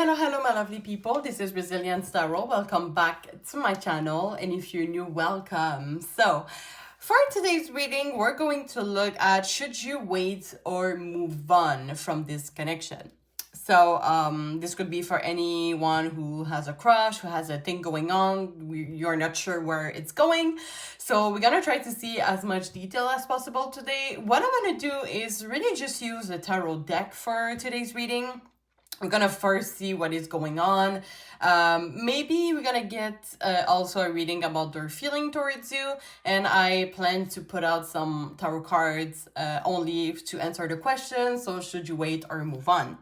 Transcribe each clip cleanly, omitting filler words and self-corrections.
Hello, my lovely people. This is Resilience Tarot. Welcome back to my channel. And if you're new, welcome. So, for today's reading, we're going to look at should you wait or move on from this connection. So, this could be for anyone who has a crush, who has a thing going on. You're not sure where it's going. So, we're going to try to see as much detail as possible today. What I'm going to do is really just use the tarot deck for today's reading. We're gonna first see what is going on. Maybe we're gonna get also a reading about their feeling towards you. And I plan to put out some tarot cards only to answer the question. So should you wait or move on?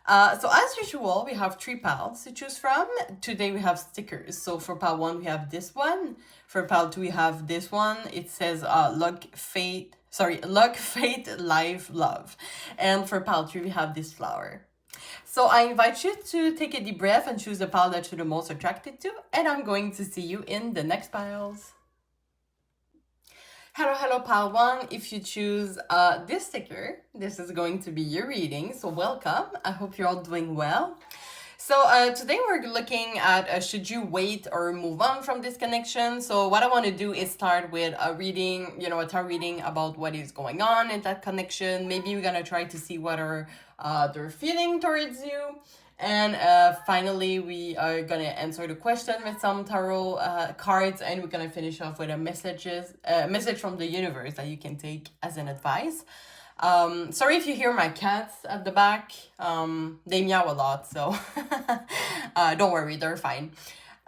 So as usual, we have 3 piles to choose from. Today we have stickers. So for pile 1, we have this one. For pile 2, we have this one. It says luck, fate, life, love. And for pile 3, we have this flower. So I invite you to take a deep breath and choose the pile that you're the most attracted to. And I'm going to see you in the next piles. Hello, pile 1. If you choose this sticker, this is going to be your reading. So welcome. I hope you're all doing well. So today we're looking at should you wait or move on from this connection. So what I want to do is start with a reading, a tarot reading about what is going on in that connection. Maybe we're going to try to see what are they're feeling towards you. And finally, we are going to answer the question with some tarot cards. And we're going to finish off with a message from the universe that you can take as an advice. Sorry if you hear my cats at the back. They meow a lot, so don't worry, they're fine.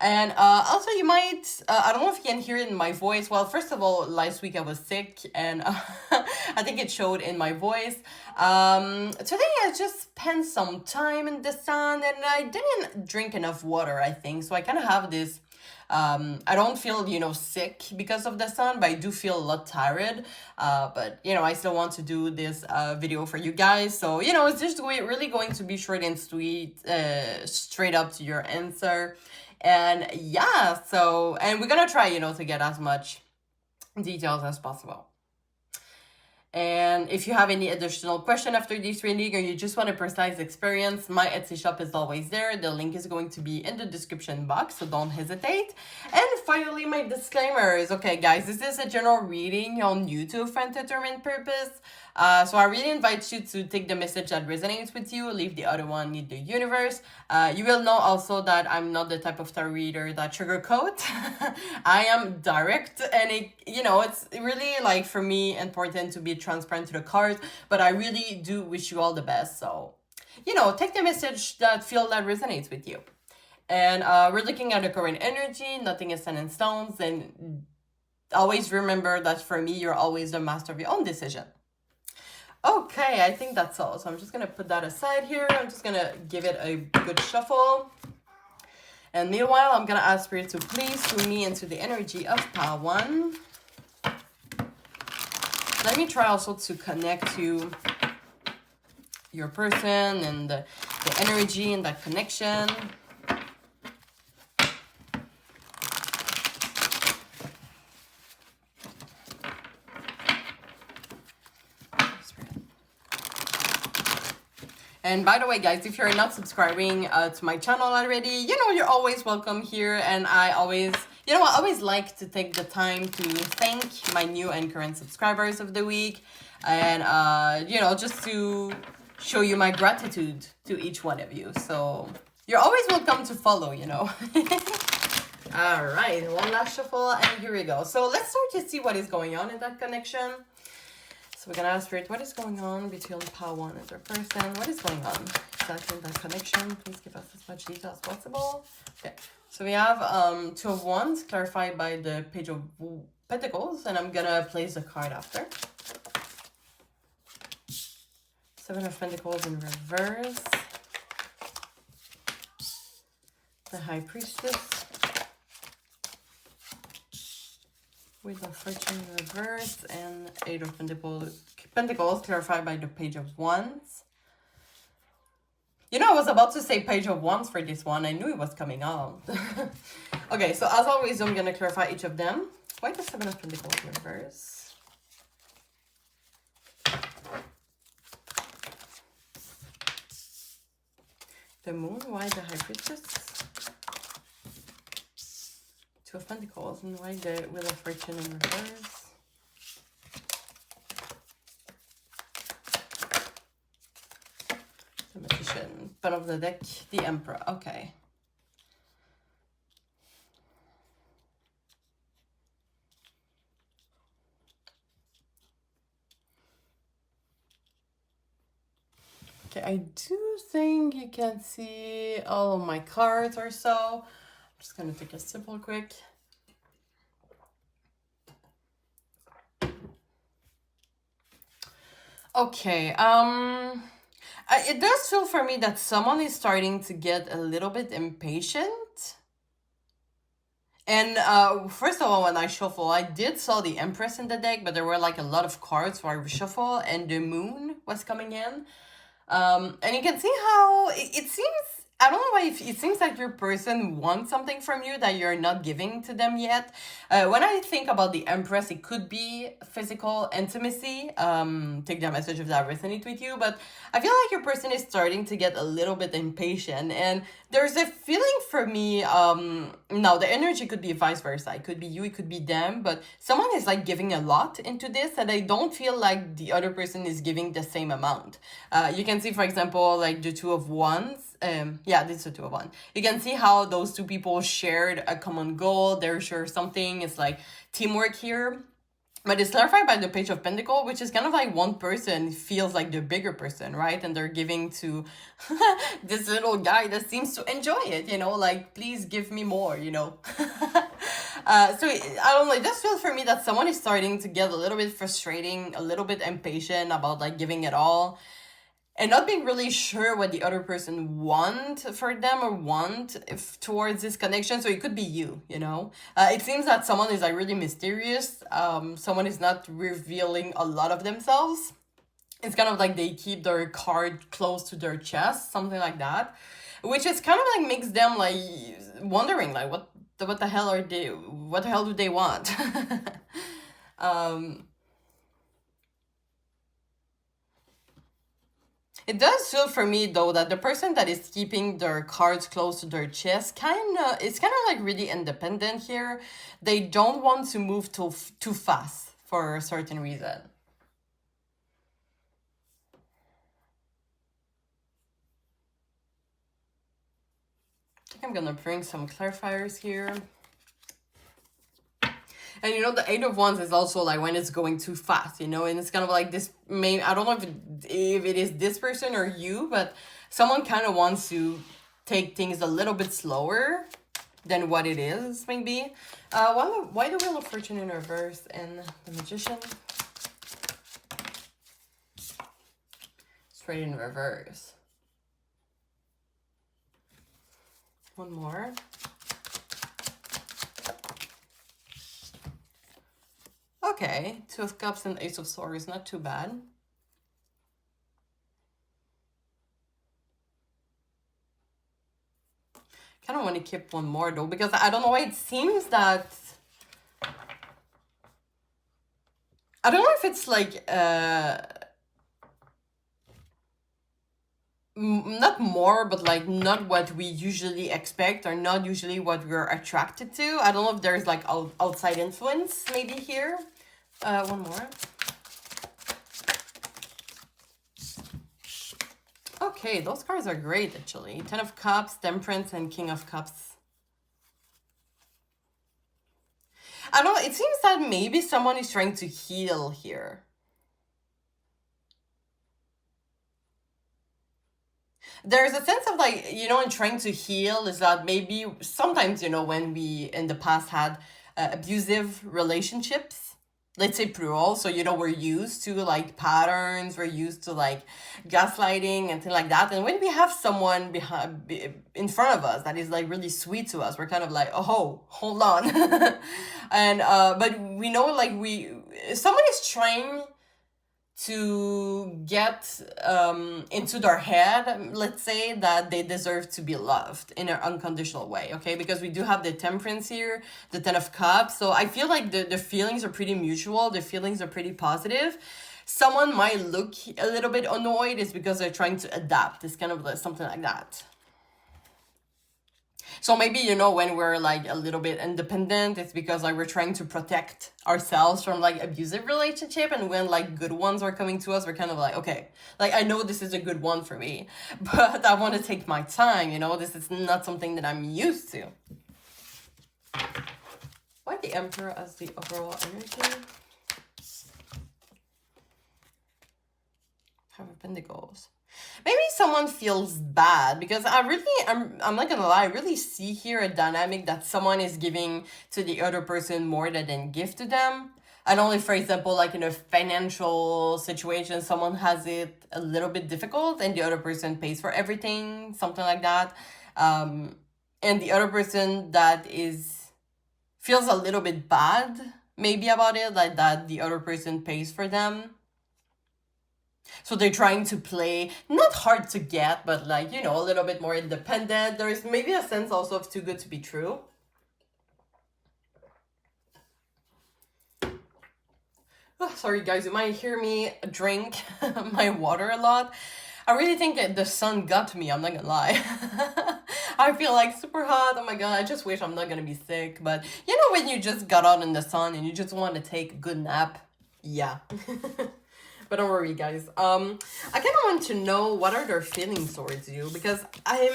And also you might, I don't know if you can hear it in my voice. Well, first of all, last week I was sick and I think it showed in my voice. Today I just spent some time in the sun and I didn't drink enough water, I think. So I kind of have this, I don't feel, sick because of the sun, but I do feel a lot tired. But, I still want to do this video for you guys. So, it's just really going to be short and sweet, straight up to your answer. And yeah, and we're going to try, to get as much details as possible. And if you have any additional question after this reading or you just want a precise experience, my Etsy shop is always there. The link is going to be in the description box, so don't hesitate. And finally, my disclaimers. Okay, guys, this is a general reading on YouTube for entertainment purpose. So I really invite you to take the message that resonates with you, leave the other one in the universe. You will know also that I'm not the type of tarot reader that sugarcoat. I am direct, and it's really for me important to be transparent to the cards, but I really do wish you all the best. So, take the message that resonates with you. And we're looking at the current energy. Nothing is set in stones, and always remember that for me, you're always the master of your own decision. Okay, I think that's all. So I'm just going to put that aside here. I'm just going to give it a good shuffle. And meanwhile, I'm going to ask Spirit to please swing me into the energy of pile 1. Let me try also to connect to your person and the energy and that connection. And by the way, guys, if you're not subscribing to my channel already, you're always welcome here. And I always like to take the time to thank my new and current subscribers of the week. And, just to show you my gratitude to each one of you. So you're always welcome to follow, All right, one last shuffle and here we go. So let's start to see what is going on in that connection. So we're going to ask Spirit, what is going on between pile 1 and their person? What is going on exactly in that connection? Please give us as much detail as possible. Okay, so we have 2 of Wands clarified by the Page of Pentacles, and I'm going to place the card after. 7 of Pentacles in reverse. The High Priestess. With of Fortune in reverse and 8 of Pentacles clarified by the Page of Wands. I was about to say Page of Wands for this one. I knew it was coming out. Okay, so as always, I'm going to clarify each of them. Why the 7 of Pentacles in reverse? The moon, why the high priestess? Two of Pentacles, and why the Wheel of Fortune in reverse? The Magician, bottom of the deck, the Emperor, okay. Okay, I do think you can see all of my cards or so. I'm just gonna take a sip real quick. Okay, it does feel for me that someone is starting to get a little bit impatient. And first of all, when I shuffle, I did saw the Empress in the deck, but there were like a lot of cards for I reshuffle, and the Moon was coming in. And you can see how it seems, I don't know why, it seems like your person wants something from you that you're not giving to them yet. When I think about the Empress, it could be physical intimacy. Take that message if that resonates with you. But I feel like your person is starting to get a little bit impatient. And there's a feeling for me, now the energy could be vice versa. It could be you, it could be them. But someone is like giving a lot into this, and I don't feel like the other person is giving the same amount. You can see, for example, like the Two of Wands. Yeah, this is a Two of Wands. You can see how those two people shared a common goal. They're sure something. It's like teamwork here. But it's clarified by the Page of Pentacles, which is kind of like one person feels like the bigger person, right? And they're giving to this little guy that seems to enjoy it, you know, like, please give me more, you know. So I don't know, it just feels for me that someone is starting to get a little bit frustrating, a little bit impatient about like giving it all, and not being really sure what the other person want for them or want if towards this connection. So it could be you, you know. It seems that someone is like really mysterious. Someone is not revealing a lot of themselves. It's kind of like they keep their card close to their chest, something like that, which is kind of like makes them like wondering like what the hell are they, what the hell do they want? It does feel for me though that the person that is keeping their cards close to their chest it's kind of like really independent here. They don't want to move too fast for a certain reason. I think I'm gonna bring some clarifiers here. And you know, the Eight of Wands is also like when it's going too fast, you know, and it's kind of like this I don't know if it is this person or you, but someone kind of wants to take things a little bit slower than what it is, maybe. Why the Wheel of Fortune in reverse and the Magician? Straight in reverse. One more. Okay, Two of Cups and Ace of Swords, not too bad. Kind of want to keep one more though, because I don't know why it seems that... I don't know if it's like... not more, but like not what we usually expect or not usually what we're attracted to. I don't know if there's like outside influence maybe here. One more. Okay, those cards are great actually. Ten of Cups, Temperance, and King of Cups. I don't know, it seems that maybe someone is trying to heal here. There's a sense of like, you know, in trying to heal is that maybe sometimes, you know, when we in the past had abusive relationships, let's say plural, so, you know, we're used to like patterns, we're used to like gaslighting and things like that. And when we have someone in front of us that is like really sweet to us, we're kind of like, oh, hold on. And, but we know like someone is trying to get into their head, let's say, that they deserve to be loved in an unconditional way, okay? Because we do have the Temperance here, the Ten of Cups. So I feel like the feelings are pretty mutual. The feelings are pretty positive. Someone might look a little bit annoyed. It's because they're trying to adapt. It's kind of like something like that. So maybe, you know, when we're like a little bit independent, it's because like we're trying to protect ourselves from like abusive relationship. And when like good ones are coming to us, we're kind of like, okay, like I know this is a good one for me, but I want to take my time, you know, this is not something that I'm used to. Why the Emperor as the overall energy? Five of Pentacles. Maybe someone feels bad because I'm not gonna lie, I really see here a dynamic that someone is giving to the other person more than they give to them. And only, for example, like in a financial situation, someone has it a little bit difficult and the other person pays for everything, something like that. And the other person that feels a little bit bad maybe about it, like that the other person pays for them. So they're trying to play, not hard to get, but like, you know, a little bit more independent. There is maybe a sense also of too good to be true. Oh, sorry guys, you might hear me drink my water a lot. I really think that the sun got me, I'm not gonna lie. I feel like super hot, oh my god, I just wish I'm not gonna be sick. But you know when you just got out in the sun and you just want to take a good nap? Yeah. But don't worry, guys. I kind of want to know what are their feelings towards you, because I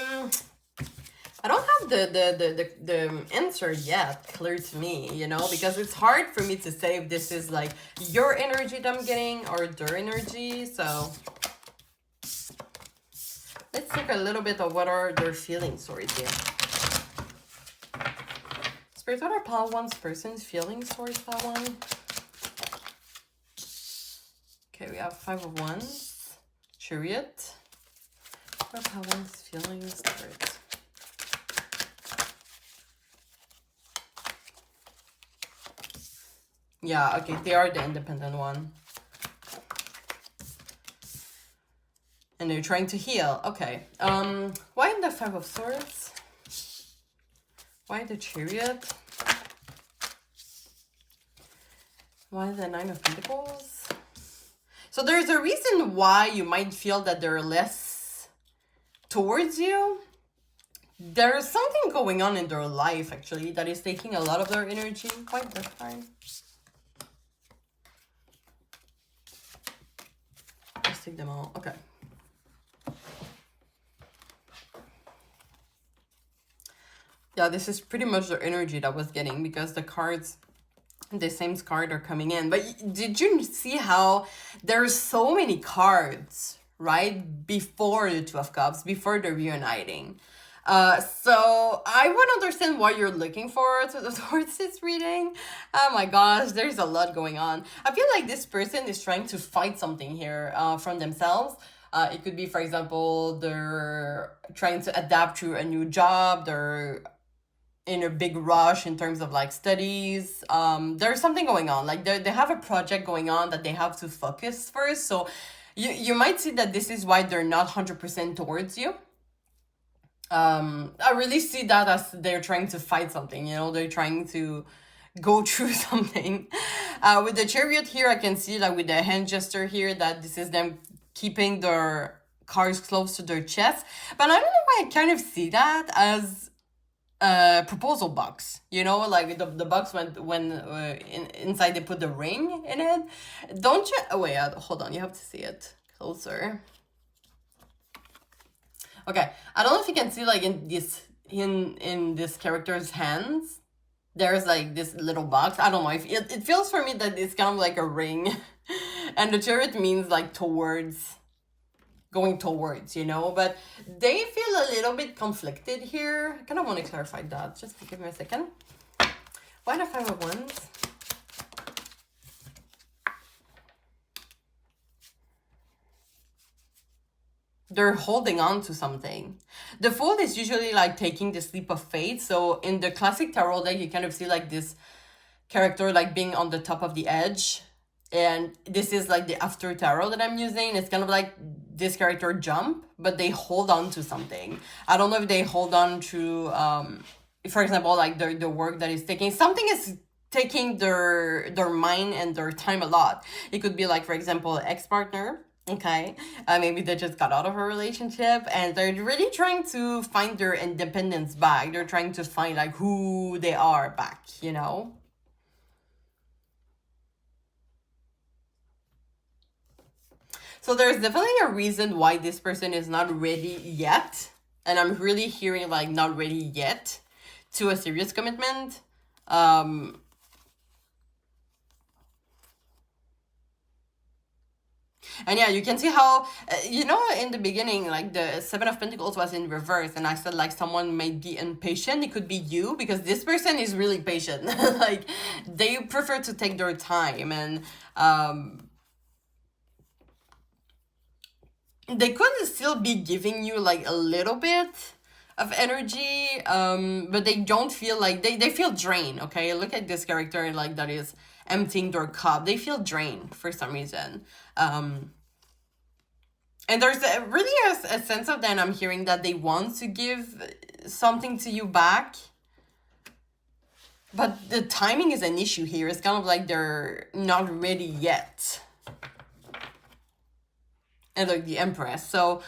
don't have the answer yet clear to me, you know, because it's hard for me to say if this is like your energy that I'm getting or their energy. So let's take a little bit of what are their feelings towards you. Spirit, what are Pile 1's person's feelings towards Pile 1? Okay, we have Five of Wands, Chariot. What are Pile 1's feelings towards? Yeah, okay, they are the independent one. And they're trying to heal. Okay. Why the Five of Swords? Why the Chariot? Why the Nine of Pentacles? So there's a reason why you might feel that they're less towards you. There's something going on in their life, actually, that is taking a lot of their energy. Quite the time. Let's take them all. Okay. Yeah, this is pretty much the energy that I was getting, because the cards, the same card are coming in. But did you see how there's so many cards, right? Before the Two of Cups, before the reuniting. So I would understand what you're looking for towards this reading. Oh my gosh, there's a lot going on. I feel like this person is trying to fight something here from themselves. It could be, for example, they're trying to adapt to a new job. They're in a big rush in terms of like studies. There's something going on. Like they have a project going on that they have to focus first. So you might see that this is why they're not 100% towards you. I really see that as they're trying to fight something, you know, they're trying to go through something. With the Chariot here, I can see like with the hand gesture here that this is them keeping their cards close to their chest. But I don't know why I kind of see that as a proposal box, you know, like the box when inside they put the ring in it. Don't you? Oh wait, hold on, you have to see it closer. Okay, I don't know if you can see like in this character's hands, there's like this little box. I don't know if it feels for me that it's kind of like a ring, and the Chariot means like towards, going towards, you know. But they feel a little bit conflicted here. I kind of want to clarify that. Just give me a second. Why the Five of Wands? They're holding on to something. The Fool is usually like taking this leap of faith. So in the classic tarot deck, you kind of see like this character like being on the top of the edge. And this is like the after tarot that I'm using. It's kind of like this character jump, but they hold on to something. I don't know if they hold on to, for example, like the work that is taking, something is taking their mind and their time a lot. It could be like, for example, ex-partner. Okay. Maybe they just got out of a relationship and they're really trying to find their independence back. They're trying to find like who they are back, you know? So there's definitely a reason why this person is not ready yet. And I'm really hearing like not ready yet to a serious commitment. Um, And yeah, you can see how, in the beginning, like the Seven of Pentacles was in reverse, and I said like someone might be impatient. It could be you because this person is really patient. Like they prefer to take their time, and they could still be giving you like a little bit of energy, but they don't feel like they feel drained. Okay, look at this character like that is emptying their cup. They feel drained for some reason. And there's really a sense of then I'm hearing that they want to give something to you back. But the timing is an issue here. It's kind of like they're not ready yet. And like the Empress. So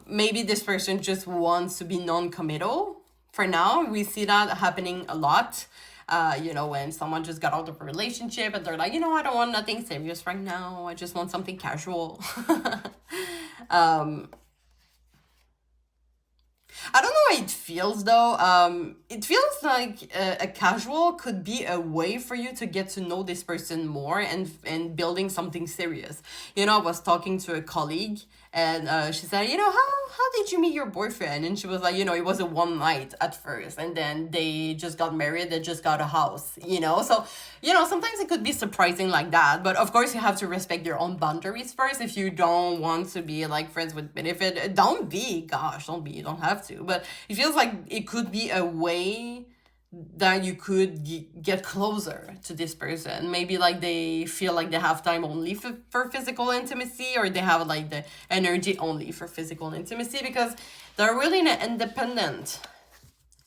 maybe this person just wants to be non-committal. For now, we see that happening a lot. When someone just got out of a relationship and they're like, I don't want nothing serious right now. I just want something casual. I don't know how it feels though. It feels like a casual could be a way for you to get to know this person more and building something serious. I was talking to a colleague and she said, how did you meet your boyfriend? And she was like, it was a one night at first, and then they just got married. They just got a house. So sometimes it could be surprising like that. But of course, you have to respect your own boundaries first. If you don't want to be like friends with benefit, don't be. Gosh, don't be. You don't have to. But it feels like it could be a way that you could get closer to this person. Maybe like they feel like they have time only for physical intimacy, or they have like the energy only for physical intimacy because they're really in an independent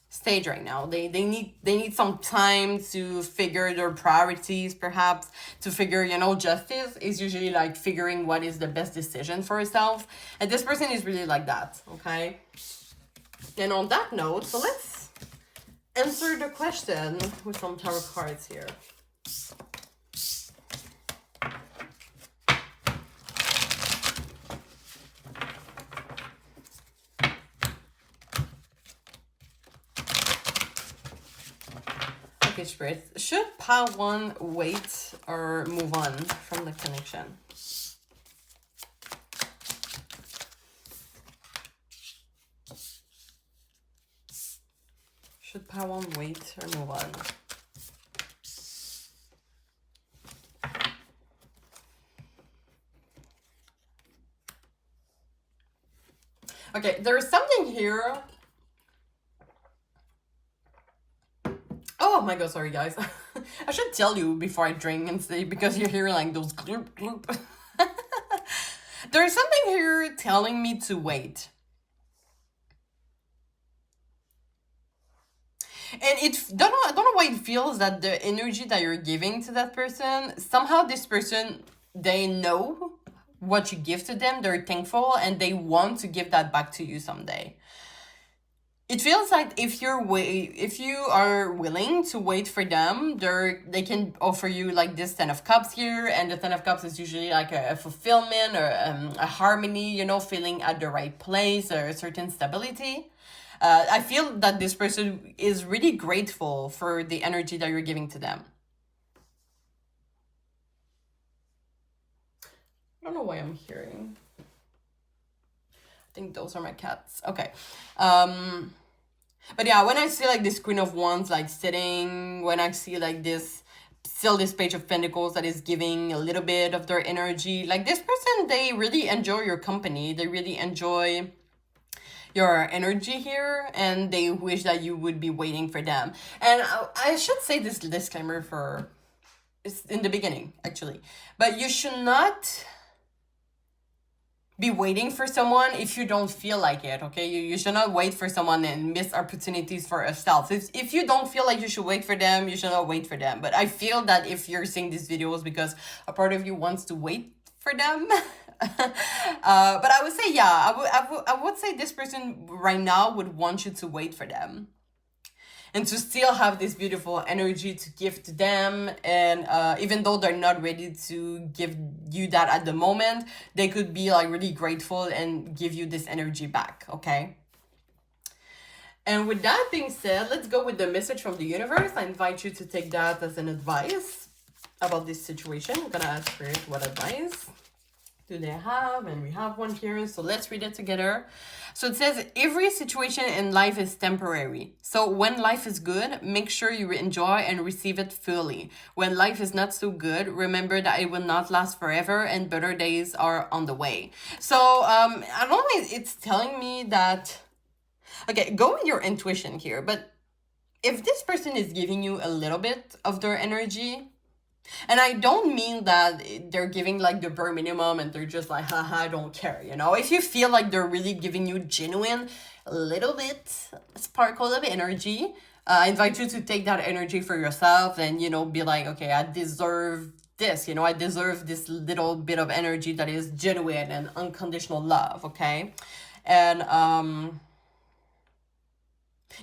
stage right now. They need some time to figure their priorities, perhaps to figure, justice is usually like figuring what is the best decision for yourself. And this person is really like that, okay? And on that note, so let's answer the question with some tarot cards here. Okay, Spirit. Should pile one wait or move on from the connection? Should pile one wait or move on? Okay, there is something here. Oh my god, sorry guys. I should tell you before I drink and say, because you're hearing like those gloop gloop. There's something here telling me to wait. And I don't know why it feels that the energy that you're giving to that person, somehow this person, they know what you give to them, they're thankful, and they want to give that back to you someday. It feels like if you are willing to wait for them, they can offer you like this Ten of Cups here, and the Ten of Cups is usually like a fulfillment or a harmony, feeling at the right place or a certain stability. I feel that this person is really grateful for the energy that you're giving to them. I don't know why I'm hearing. I think those are my cats. Okay. But yeah, when I see like this Queen of Wands like sitting, when I see like this Page of Pentacles that is giving a little bit of their energy, like this person, they really enjoy your company. They really enjoy your energy here, and they wish that you would be waiting for them. And I should say this disclaimer it's in the beginning, actually. But you should not be waiting for someone if you don't feel like it, okay? You should not wait for someone and miss opportunities for yourself. If you don't feel like you should wait for them, you should not wait for them. But I feel that if you're seeing these videos because a part of you wants to wait for them, But I would say, yeah, I would say this person right now would want you to wait for them and to still have this beautiful energy to give to them. And even though they're not ready to give you that at the moment, they could be like really grateful and give you this energy back, okay? And with that being said, let's go with the message from the universe. I invite you to take that as an advice about this situation. I'm gonna ask Spirit what advice do they have, and we have one here, so let's read it together. So it says, every situation in life is temporary. So when life is good, make sure you enjoy and receive it fully. When life is not so good, remember that it will not last forever and better days are on the way. So I don't know, it's telling me that, okay, go with your intuition here, but if this person is giving you a little bit of their energy, and I don't mean that they're giving like the bare minimum and they're just like, haha, I don't care, you know? If you feel like they're really giving you genuine, a little bit sparkle of energy, I invite you to take that energy for yourself and, you know, be like, okay, I deserve this, you know, I deserve this little bit of energy that is genuine and unconditional love, okay? And,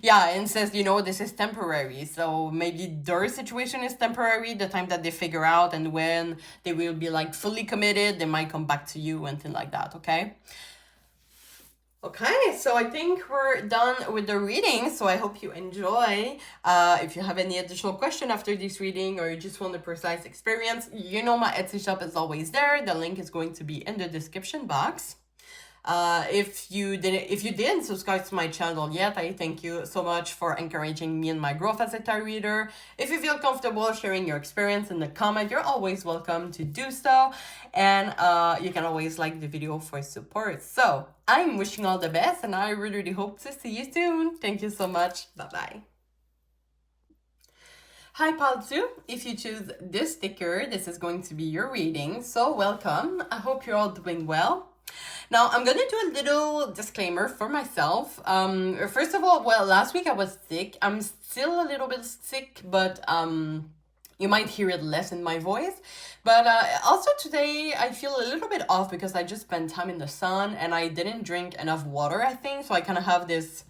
yeah, and says, you know, this is temporary. So maybe their situation is temporary, the time that they figure out, and when they will be like fully committed, they might come back to you and things like that, okay? Okay, so I think we're done with the reading. So I hope you enjoy. If you have any additional question after this reading, or you just want a precise experience, you know my Etsy shop is always there. The link is going to be in the description box. If you didn't subscribe to my channel yet, I thank you so much for encouraging me in my growth as a tarot reader. If you feel comfortable sharing your experience in the comment, you're always welcome to do so. And you can always like the video for support. So I'm wishing all the best, and I really, really hope to see you soon. Thank you so much. Bye-bye. Hi Pal 2, if you choose this sticker, this is going to be your reading. So welcome. I hope you're all doing well. Now, I'm gonna do a little disclaimer for myself. First of all, well, last week I was sick. I'm still a little bit sick, but you might hear it less in my voice. But also today I feel a little bit off because I just spent time in the sun and I didn't drink enough water, I think. So I kind of have this,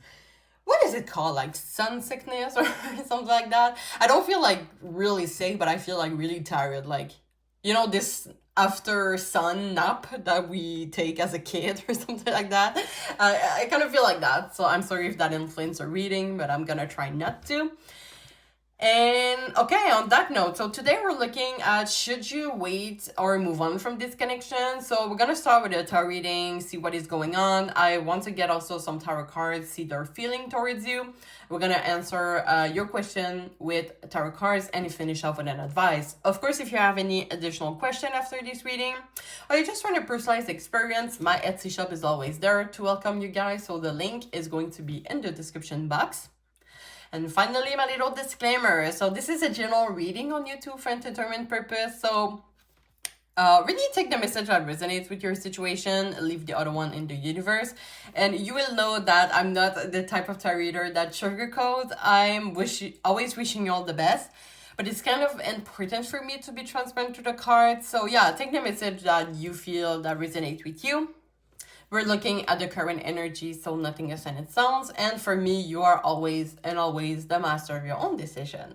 what is it called? Like sun sickness or something like that. I don't feel like really sick, but I feel like really tired. Like, you know, this after sun nap that we take as a kid or something like that. I kind of feel like that. So I'm sorry if that influenced the reading, but I'm gonna try not to. And okay, on that note, so today we're looking at should you wait or move on from this connection. So we're gonna start with a tarot reading, see what is going on. I want to get also some tarot cards, see their feeling towards you. We're gonna answer your question with tarot cards and finish off with an advice. Of course, if you have any additional question after this reading, or you just want a personalized experience, my Etsy shop is always there to welcome you guys. So the link is going to be in the description box. And finally, my little disclaimer. So this is a general reading on YouTube for entertainment purpose. So really take the message that resonates with your situation, leave the other one in the universe. And you will know that I'm not the type of tarot reader that sugarcoats. I'm always wishing you all the best. But it's kind of important for me to be transparent to the cards. So yeah, take the message that you feel that resonates with you. We're looking at the current energy, so nothing is in its sounds. And for me, you are always the master of your own decision.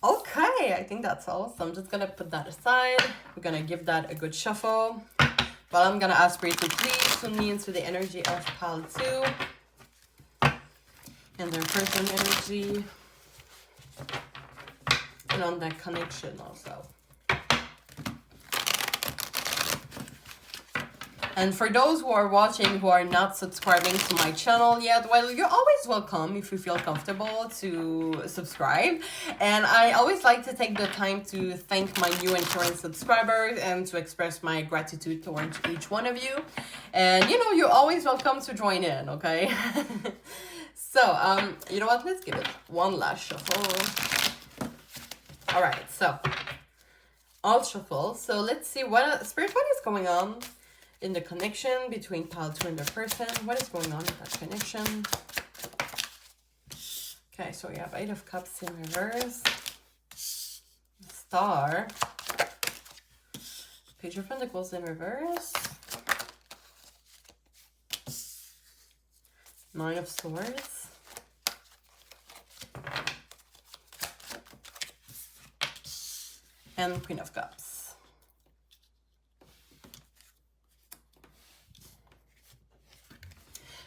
Okay, I think that's all. So I'm just going to put that aside. We're going to give that a good shuffle. But I'm going to ask Spirit to please tune me into the energy of Pal 2. And their person energy. And on that connection also. And for those who are watching who are not subscribing to my channel yet, well, you're always welcome if you feel comfortable to subscribe. And I always like to take the time to thank my new and current subscribers and to express my gratitude towards each one of you. And, you know, you're always welcome to join in, okay? So, you know what? Let's give it one last shuffle. All right, so I'll shuffle. So let's see what Spirit, what is going on in the connection between Pal 2 and the person. What is going on with that connection? Okay, so we have 8 of Cups in reverse. Star. Page of Pentacles in reverse. Nine of Swords. And Queen of Cups.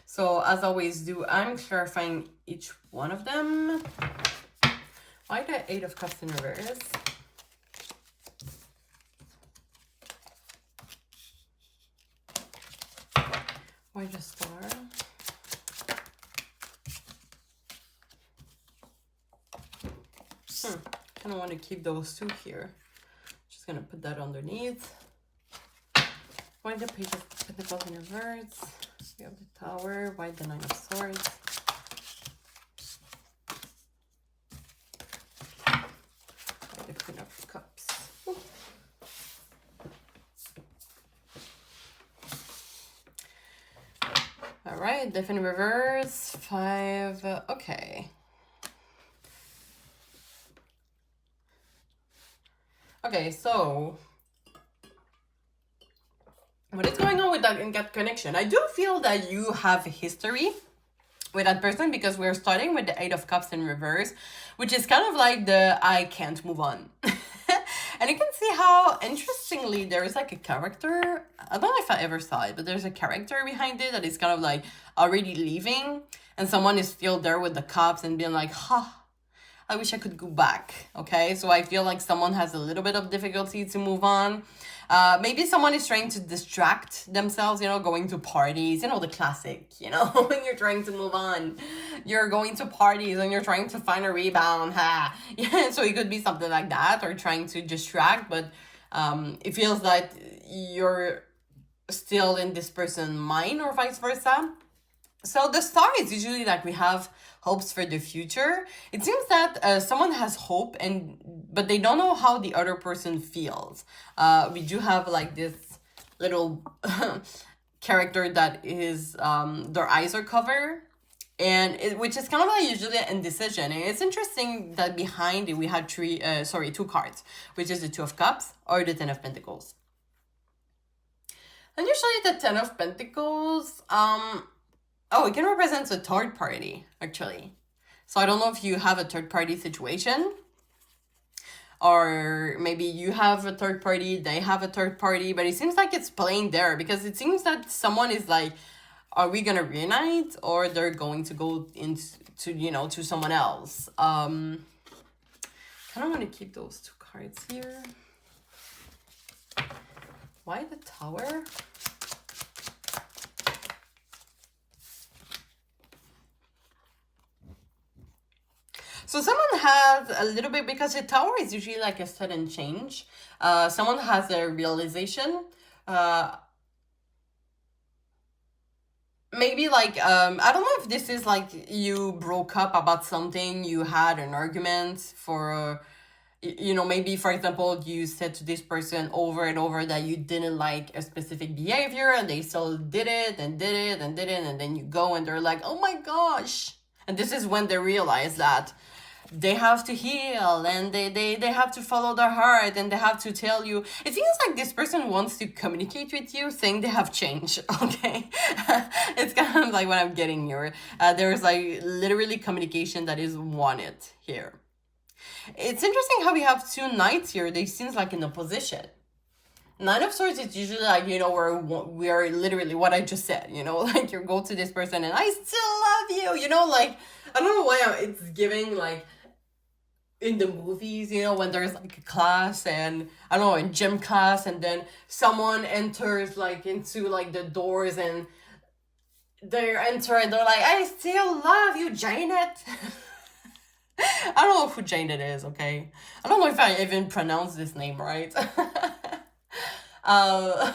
So as I always do, I'm clarifying each one of them. Why the Eight of Cups in reverse? Why the Star? Kind of want to keep those two here. Just gonna put that underneath. Why the Page of Pentacles in reverse? We have the Tower. Why the Nine of Swords? Why the Queen of Cups? Ooh. All right, Death in reverse. 5. Okay. Okay, so what is going on with that in that connection? I do feel that you have history with that person because we're starting with the Eight of Cups in reverse, which is kind of like the I can't move on. And you can see how, interestingly, there is like a character. I don't know if I ever saw it, but there's a character behind it that is kind of like already leaving. And someone is still there with the cups and being like, I wish I could go back. Okay, so I feel like someone has a little bit of difficulty to move on. Maybe someone is trying to distract themselves, you know, going to parties, you know, the classic, you know, when you're trying to move on, you're going to parties and you're trying to find a rebound. Yeah, so it could be something like that, or trying to distract, but it feels like you're still in this person's mind, or vice versa. So the Star is usually like we have hopes for the future. It seems that someone has hope, but they don't know how the other person feels. We do have like this little character that is their eyes are covered, and which is kind of like usually an indecision. And it's interesting that behind it we had two cards, which is the Two of Cups or the Ten of Pentacles. And usually the Ten of Pentacles, oh, it can represent a third party, actually. So I don't know if you have a third party situation, or maybe you have a third party, they have a third party, but it seems like it's playing there because it seems that someone is like, are we gonna reunite, or they're going to go into, you know, to someone else. I don't want to keep those two cards here. Why the Tower? So someone has a little bit, because the Tower is usually like a sudden change. Someone has a realization. Maybe like, I don't know if this is like you broke up about something, you had an argument for, you know, maybe for example, you said to this person over and over that you didn't like a specific behavior, and they still did it and did it and did it, and then you go and they're like, oh my gosh. And this is when they realize that they have to heal, and they have to follow their heart, and they have to tell you. It feels like this person wants to communicate with you saying they have changed. Okay. It's kind of like what I'm getting here. There's like literally communication that is wanted here. It's interesting how we have two knights here. They seems like in opposition. Nine of Swords is usually like, you know, we are literally what I just said, you know, like you go to this person and I still love you, you know, like, I don't know why it's giving like in the movies, you know, when there's like a class and I don't know, in gym class, and then someone enters like into like the doors and they enter and they're like, I still love you, Janet. I don't know who Janet is, okay? I don't know if I even pronounced this name right. But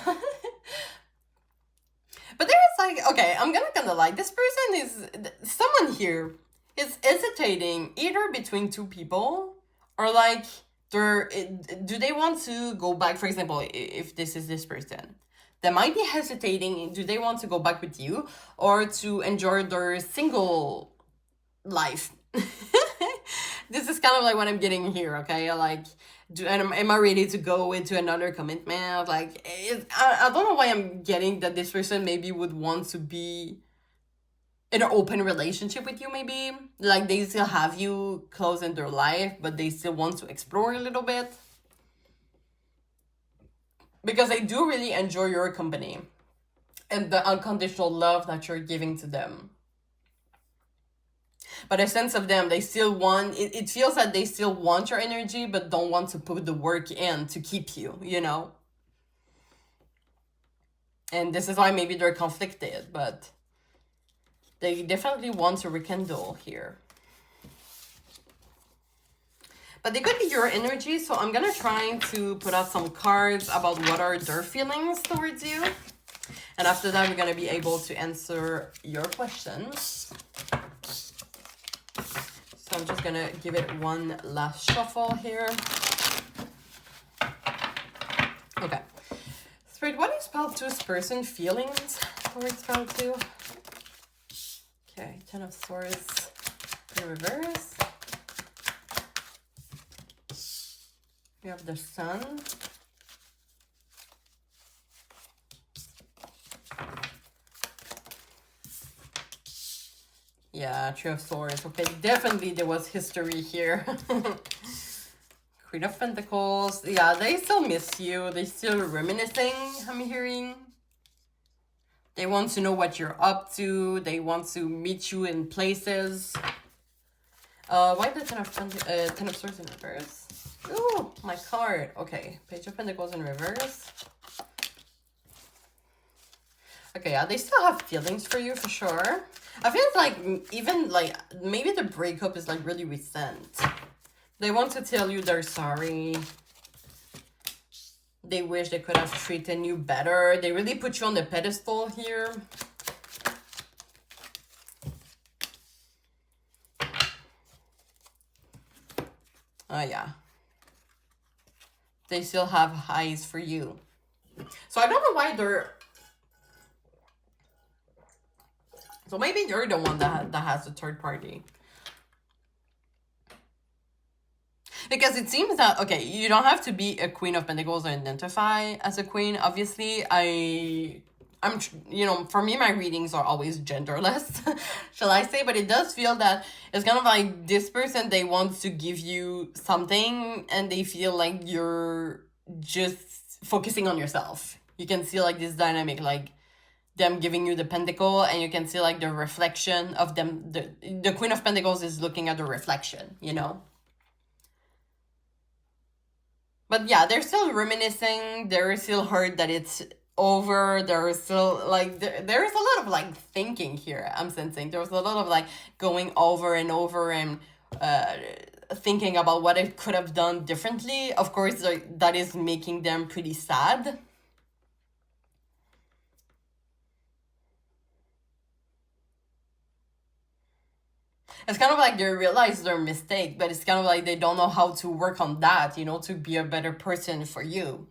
there's like, okay, I'm gonna lie, this person is, someone here is hesitating either between two people, or like do they want to go back. For example, if this is this person, they might be hesitating, do they want to go back with you or to enjoy their single life? This is kind of like what I'm getting here, okay? Like, am I ready to go into another commitment? Like, I don't know why I'm getting that this person maybe would want to be in an open relationship with you, maybe. Like, they still have you close in their life, but they still want to explore a little bit. Because they do really enjoy your company and the unconditional love that you're giving to them. But a sense of them, they still want, it feels that they still want your energy, but don't want to put the work in to keep you, you know? And this is why maybe they're conflicted, but they definitely want to rekindle here. But they could be your energy, so I'm gonna try to put out some cards about what are their feelings towards you. And after that, we're gonna be able to answer your questions. So I'm just gonna give it one last shuffle here. Okay. Spirit, what is Pile 2's person feelings towards Pile 2? Okay, 10 of Swords in reverse. We have the Sun. Yeah, Three of Swords. Okay, definitely there was history here. Queen of Pentacles. Yeah, they still miss you. They still reminiscing, I'm hearing. They want to know what you're up to. They want to meet you in places. Why the Ten of Swords in reverse? Ooh, my card. Okay, Page of Pentacles in reverse. Okay, yeah, they still have feelings for you for sure. I feel like even like maybe the breakup is like really recent. They want to tell you they're sorry. They wish they could have treated you better. They really put you on the pedestal here. Oh, yeah. They still have eyes for you. So I don't know why they're... So maybe you're the one that has a third party. Because it seems that, okay, you don't have to be a Queen of Pentacles or identify as a queen. Obviously, I'm, you know, for me, my readings are always genderless, shall I say. But it does feel that it's kind of like this person, they want to give you something and they feel like you're just focusing on yourself. You can see like this dynamic, like them giving you the pentacle, and you can see like the reflection of them. The Queen of Pentacles is looking at the reflection, you know? But yeah, they're still reminiscing. They're still hurt that it's over. There's still like there's a lot of like thinking here. I'm sensing there's a lot of like going over and over and thinking about what it could have done differently. Of course, that is making them pretty sad. It's kind of like they realize their mistake, but it's kind of like they don't know how to work on that, you know, to be a better person for you.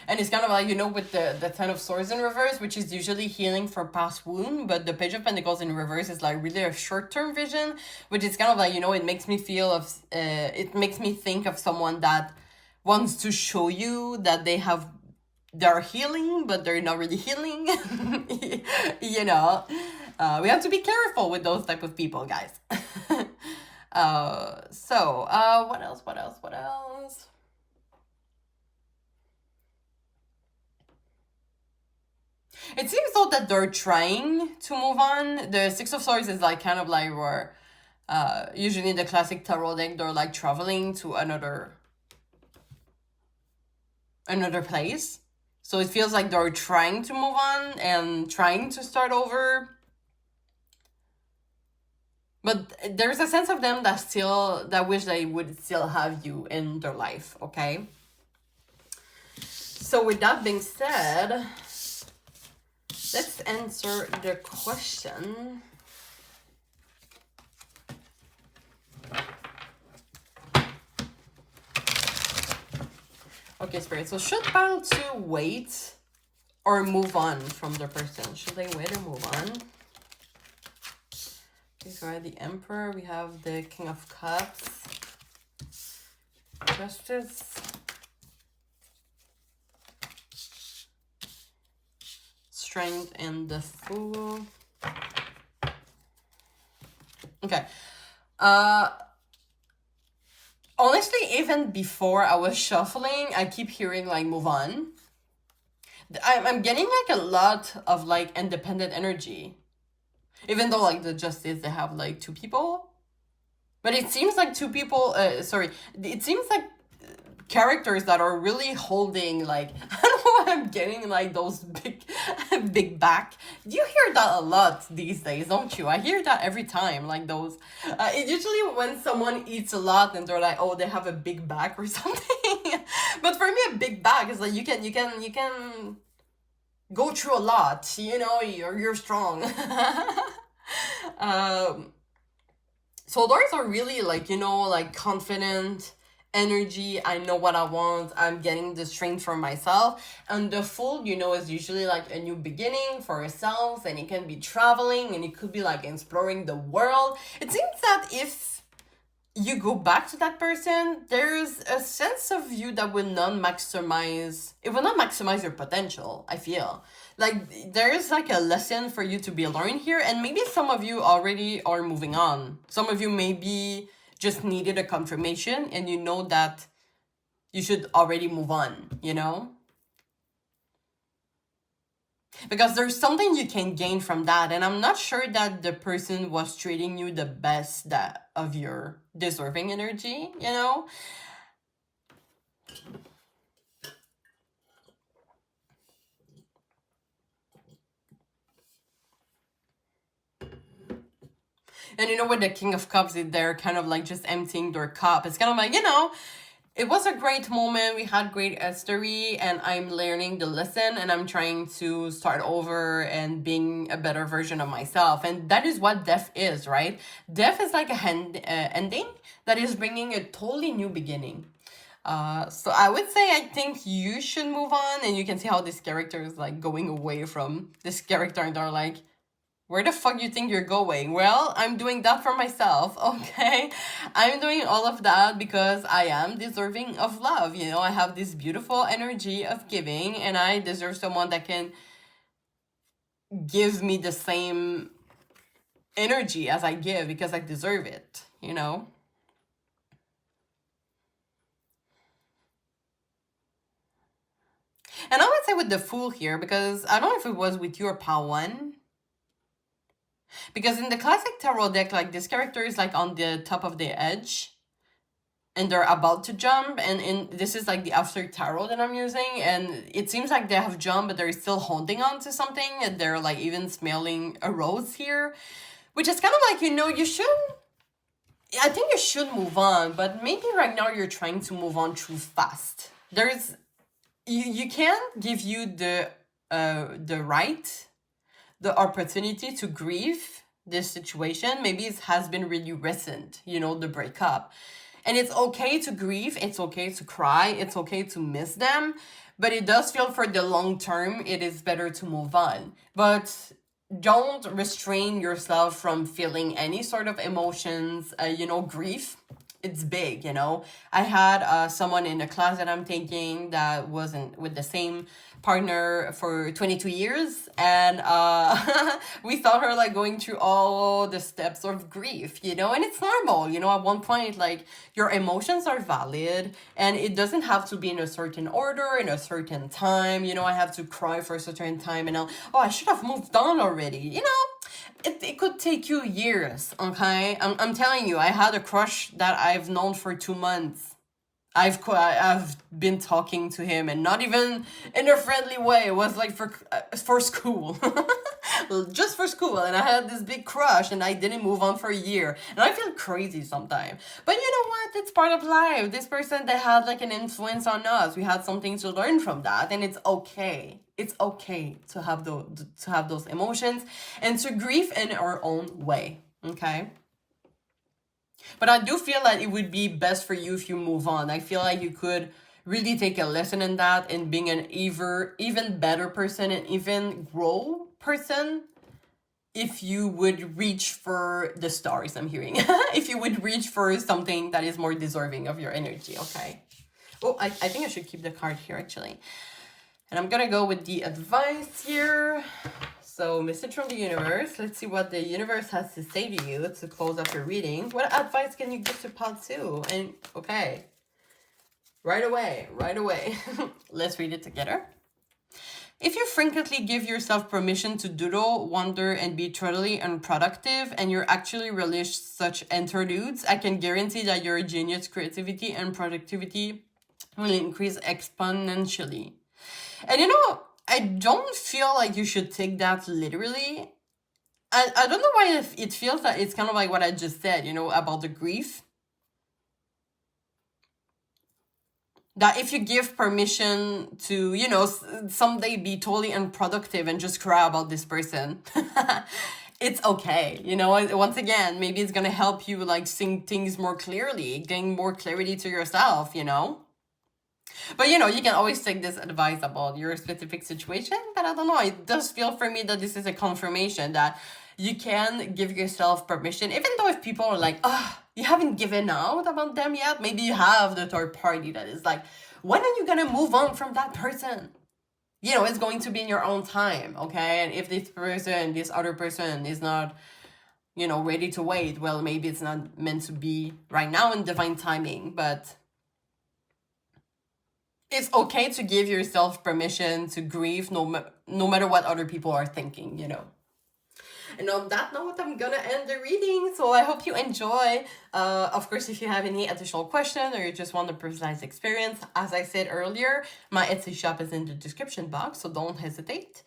And it's kind of like, you know, with the Ten of Swords in reverse, which is usually healing for past wound, but the Page of Pentacles in reverse is like really a short-term vision, which is kind of like, you know, it makes me feel of, it makes me think of someone that wants to show you that they're healing, but they're not really healing. You know, we have to be careful with those type of people, guys. What else? It seems though that they're trying to move on. The Six of Swords is like kind of like where usually in the classic tarot deck they're like traveling to another place. So it feels like they're trying to move on and trying to start over. But there's a sense of them that wish they would still have you in their life, okay? So with that being said, let's answer the question. Okay, Spirit. So should Pile 2 wait or move on from the person? Should they wait or move on? Okay, so we have the Emperor. We have the King of Cups. Justice. Strength and the Fool. Okay. Honestly, even before I was shuffling, I keep hearing like move on. I'm getting like a lot of like independent energy. Even though like the Justice, they have like two people. But it seems like two people, it seems like characters that are really holding like, I don't know why I'm getting like those big back. You hear that a lot these days, don't you? I hear that every time, like those it usually when someone eats a lot and they're like, oh, they have a big back or something. But for me, a big back is like you can go through a lot, you know, you're strong. So those are really like, you know, like confident energy. I know what I want. I'm getting the strength for myself. And the Fool, you know, is usually like a new beginning for ourselves, and it can be traveling, and it could be like exploring the world. It seems that if you go back to that person, there's a sense of you that will not maximize, it will not maximize your potential, I feel. Like there's like a lesson for you to be learned here, and maybe some of you already are moving on. Some of you maybe just needed a confirmation and you know that you should already move on, you know? Because there's something you can gain from that, and I'm not sure that the person was treating you the best that of your deserving energy, you know? And you know, when the King of Cups is there, kind of like just emptying their cup, it's kind of like, you know, it was a great moment. We had great history, and I'm learning the lesson, and I'm trying to start over and being a better version of myself. And that is what death is, right? Death is like a ending that is bringing a totally new beginning. So I would say I think you should move on, and you can see how this character is like going away from this character, and they're like, where the fuck you think you're going? Well, I'm doing that for myself, okay? I'm doing all of that because I am deserving of love. You know, I have this beautiful energy of giving, and I deserve someone that can give me the same energy as I give because I deserve it, you know? And I would say with the Fool here, because I don't know if it was with you or Pal 1, because in the classic tarot deck, like this character is like on the top of the edge and they're about to jump, and this is like the after tarot that I'm using, and it seems like they have jumped but they're still holding on to something, and they're like even smelling a rose here, which is kind of like, you know, I think you should move on, but maybe right now you're trying to move on too fast. You can give you the right, the opportunity to grieve this situation. Maybe it has been really recent, you know, the breakup. And it's okay to grieve, it's okay to cry, it's okay to miss them, but it does feel for the long term, it is better to move on. But don't restrain yourself from feeling any sort of emotions, you know, grief. It's big, you know. I had someone in a class that I'm taking that wasn't with the same partner for 22 years, and we saw her like going through all the steps of grief, you know, and it's normal, you know. At one point, like, your emotions are valid, and it doesn't have to be in a certain order, in a certain time, you know. I have to cry for a certain time, and I should have moved on already, you know. It could take you years, okay? I'm telling you, I had a crush that I've known for 2 months. I've been talking to him, and not even in a friendly way. It was like for school, just for school. And I had this big crush, and I didn't move on for a year, and I feel crazy sometimes. But you know what? It's part of life. This person, they had like an influence on us. We had something to learn from that, and it's okay. It's okay to have those emotions and to grieve in our own way. Okay. But I do feel like it would be best for you if you move on. I feel like you could really take a lesson in that, and being an even better person and even grow person if you would reach for the stars, I'm hearing. If you would reach for something that is more deserving of your energy, okay? Oh, I think I should keep the card here, actually. And I'm gonna go with the advice here. So, message from the universe. Let's see what the universe has to say to you to close up your reading. What advice can you give to Pal 2? And, okay. Right away. Let's read it together. If you frequently give yourself permission to doodle, wonder, and be totally unproductive, and you're actually relish such interludes, I can guarantee that your genius, creativity, and productivity will increase exponentially. And you know, I don't feel like you should take that literally. I don't know why it feels that it's kind of like what I just said, you know, about the grief. That if you give permission to, you know, someday be totally unproductive and just cry about this person, it's okay. You know, once again, maybe it's going to help you like see things more clearly, gain more clarity to yourself, you know. But, you know, you can always take this advice about your specific situation. But I don't know, it does feel for me that this is a confirmation that you can give yourself permission. Even though if people are like, oh, you haven't given out about them yet. Maybe you have the third party that is like, when are you going to move on from that person? You know, it's going to be in your own time, okay? And if this other person is not, you know, ready to wait, well, maybe it's not meant to be right now in divine timing, but it's okay to give yourself permission to grieve no matter what other people are thinking, you know. And on that note, I'm gonna end the reading. So I hope you enjoy. Of course, if you have any additional questions or you just want a personalized experience, as I said earlier, my Etsy shop is in the description box, so don't hesitate.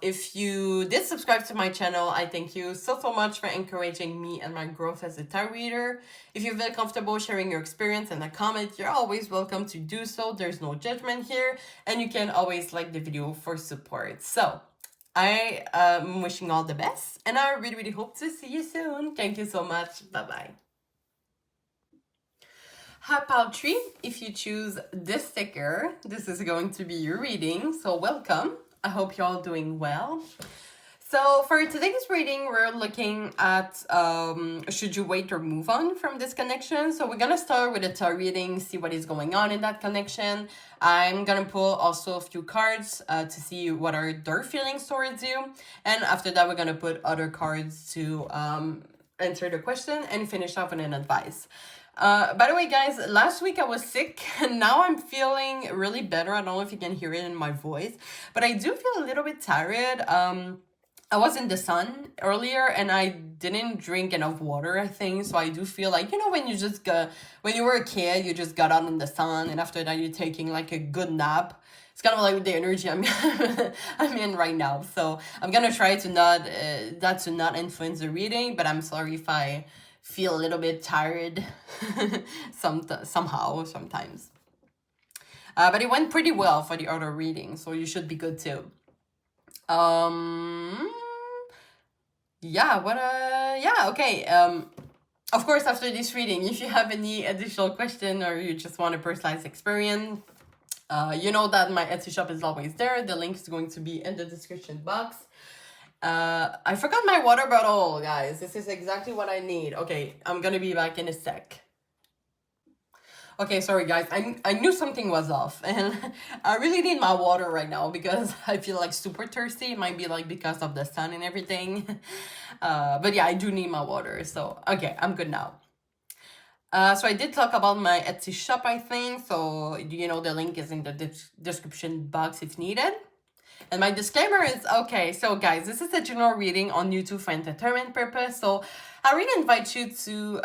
If you did subscribe to my channel, I thank you so much for encouraging me and my growth as a tarot reader. If you feel comfortable sharing your experience in a comment, you're always welcome to do so. There's no judgment here, and you can always like the video for support. So I am wishing all the best, and I really hope to see you soon. Thank you so much. Bye-bye. Hi, Pal 3. If you choose this sticker, this is going to be your reading, so welcome. I hope you're all doing well. So for today's reading, we're looking at should you wait or move on from this connection. So we're gonna start with a tarot reading, see what is going on in that connection. I'm gonna pull also a few cards to see what are their feelings towards you. And after that, we're gonna put other cards to answer the question and finish off with an advice. By the way, guys, last week I was sick and now I'm feeling really better. I don't know if you can hear it in my voice, but I do feel a little bit tired. I was in the sun earlier and I didn't drink enough water, I think. So I do feel like, you know, when you were a kid, you just got out in the sun and after that you're taking like a good nap. It's kind of like the energy I'm in right now. So I'm gonna try to not influence the reading, but I'm sorry if I feel a little bit tired somehow, sometimes. But it went pretty well for the other reading, so you should be good too. Okay. Of course, after this reading, if you have any additional question or you just want a personalized experience, you know that my Etsy shop is always there. The link is going to be in the description box. I forgot my water bottle, guys. This is exactly what I need. Okay, I'm gonna be back in a sec. Okay, sorry guys, I knew something was off and I really need my water right now because I feel like super thirsty. It might be like because of the sun and everything. But yeah, I do need my water. So, okay, I'm good now. So I did talk about my Etsy shop, I think. So, you know, the link is in the description box if needed. And my disclaimer is, okay, so guys, this is a general reading on YouTube for entertainment purpose. So I really invite you to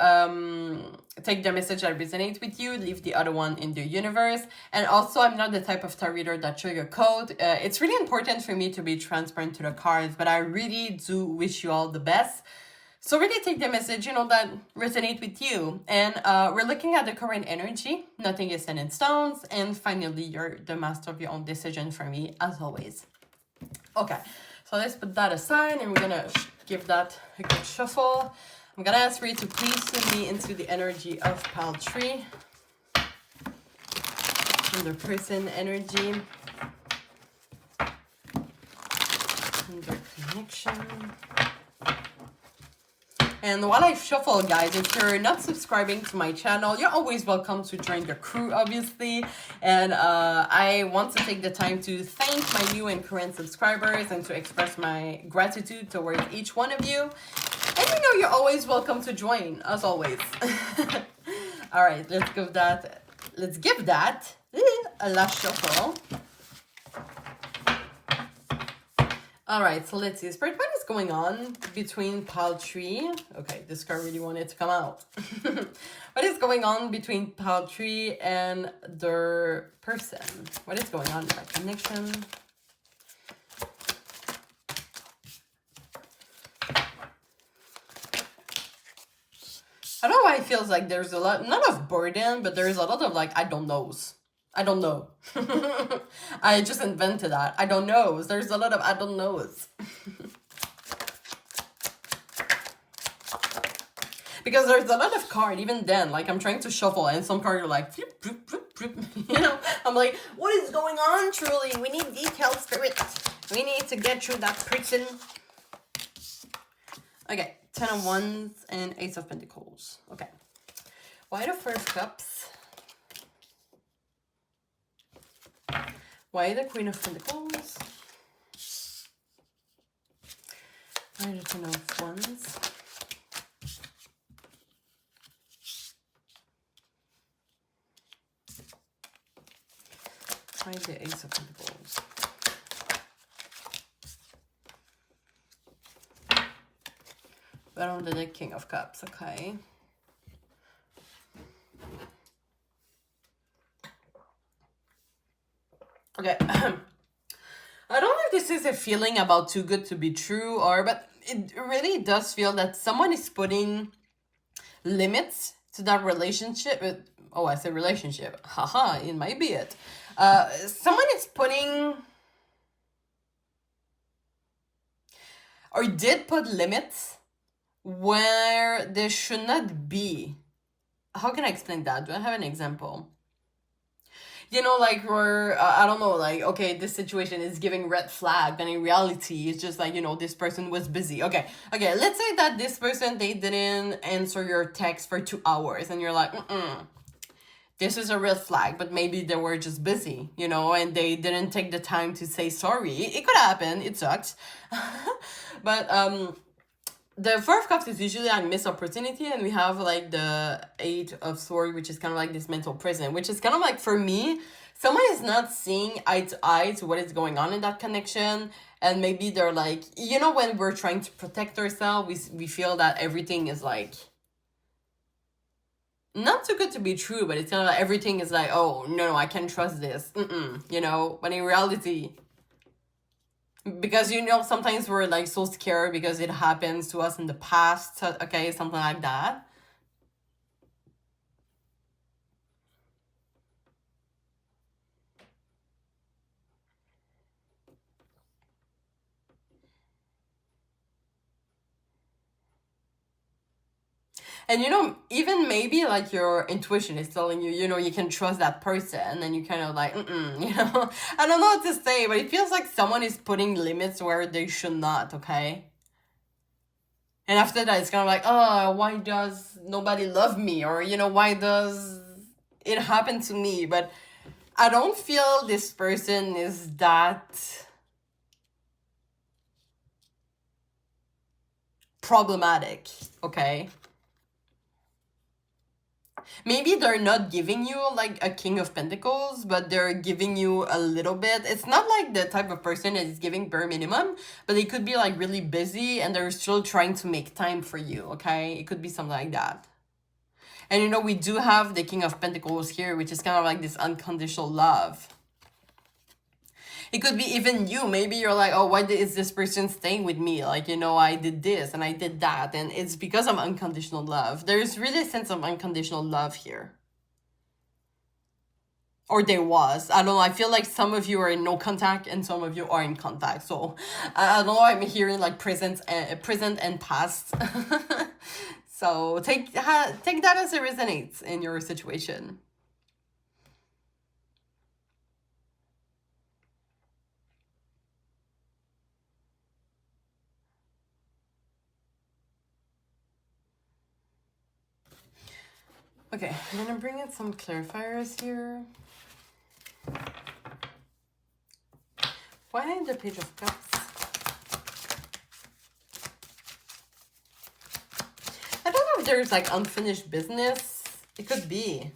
take the message that resonates with you, leave the other one in the universe. And also, I'm not the type of tarot reader that sugarcoat. It's really important for me to be transparent to the cards, but I really do wish you all the best. So really take the message, you know, that resonate with you. And we're looking at the current energy. Nothing is set in stones. And finally, you're the master of your own decision for me, as always. Okay, so let's put that aside and we're going to give that a good shuffle. I'm going to ask for you to please send me into the energy of Pal 3. And the person energy. And the connection. And while I shuffle, guys, if you're not subscribing to my channel, you're always welcome to join the crew, obviously. And I want to take the time to thank my new and current subscribers and to express my gratitude towards each one of you. And you know, you're always welcome to join, as always. All right, let's give that a last shuffle. All right, so let's see. Spirit, what is going on between pile 3? Okay, this card really wanted to come out. What is going on between pile 3 and their person? What is going on in that connection? I don't know why it feels like there's a lot, not of burden, but there's a lot of like, I don't knows. I don't know. I just invented that. I don't know. There's a lot of I don't knows. Because there's a lot of cards, even then, like I'm trying to shuffle and some cards are like, flip, flip, flip, flip. You know, I'm like, what is going on, truly? We need detailed spirit. We need to get through that person. Okay, 10 of Wands and Ace of Pentacles. Okay. Why the 4 of Cups? Why the Queen of Pentacles? Why the 10 of Wands? Why the Ace of Pentacles? Bottom of the King of Cups, okay. Okay. I don't know if this is a feeling about too good to be true but it really does feel that someone is putting limits to that relationship. Oh, I said relationship. Haha, it might be it. Someone is putting or did put limits where there should not be. How can I explain that? Do I have an example? You know, like, we're, I don't know, like, okay, this situation is giving red flag, and in reality, it's just like, you know, this person was busy. Okay, let's say that this person, they didn't answer your text for 2 hours, and you're like, this is a red flag, but maybe they were just busy, you know, and they didn't take the time to say sorry. It could happen, it sucks. But, the 4 of Cups is usually like missed opportunity, and we have like the 8 of Swords, which is kind of like this mental prison, which is kind of like, for me, someone is not seeing eye to eye to what is going on in that connection, and maybe they're like, you know, when we're trying to protect ourselves, we feel that everything is like not too good to be true, but it's kind of like everything is like, oh, no, I can't trust this, you know, but in reality, because, you know, sometimes we're like so scared because it happens to us in the past, so, okay, something like that. And, you know, even maybe like your intuition is telling you, you know, you can trust that person, and you kind of like, you know, I don't know what to say, but it feels like someone is putting limits where they should not, okay? And after that, it's kind of like, oh, why does nobody love me? Or, you know, why does it happen to me? But I don't feel this person is that problematic, okay? Maybe they're not giving you like a King of Pentacles, but they're giving you a little bit. It's not like the type of person that is giving bare minimum, but they could be like really busy and they're still trying to make time for you, okay? It could be something like that. And, you know, we do have the King of Pentacles here, which is kind of like this unconditional love. It could be even you. Maybe you're like, oh, why is this person staying with me? Like, you know, I did this and I did that. And it's because of unconditional love. There's really a sense of unconditional love here. Or there was. I don't know. I feel like some of you are in no contact and some of you are in contact. So I don't know. I'm hearing like present and past. So take that as it resonates in your situation. Okay, I'm gonna bring in some clarifiers here. Why the Page of Cups? I don't know if there's like unfinished business. It could be.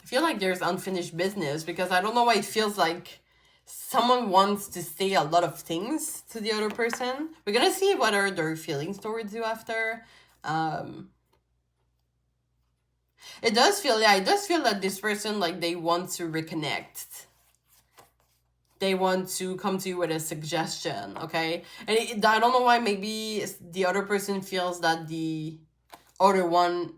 I feel like there's unfinished business because I don't know why it feels like someone wants to say a lot of things to the other person. We're gonna see what are their feelings towards you after. It does feel that this person, like, they want to reconnect. They want to come to you with a suggestion, okay? And I don't know why, maybe the other person feels that the other one,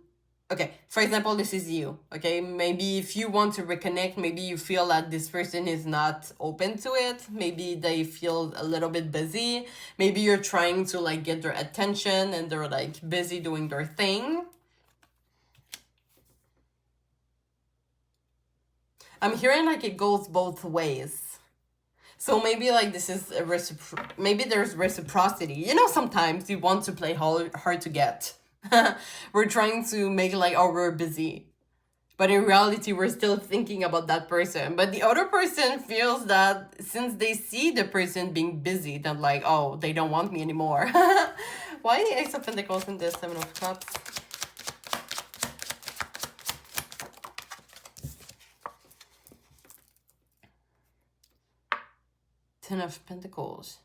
okay, for example, this is you, okay? Maybe if you want to reconnect, maybe you feel that this person is not open to it. Maybe they feel a little bit busy. Maybe you're trying to, like, get their attention and they're, like, busy doing their thing. I'm hearing like it goes both ways. So maybe like this is a maybe there's reciprocity. You know, sometimes you want to play hard to get. We're trying to make like, oh, we're busy. But in reality, we're still thinking about that person. But the other person feels that since they see the person being busy, then like, oh, they don't want me anymore. Why the Ace of Pentacles and the Seven of Cups? Ten of Pentacles.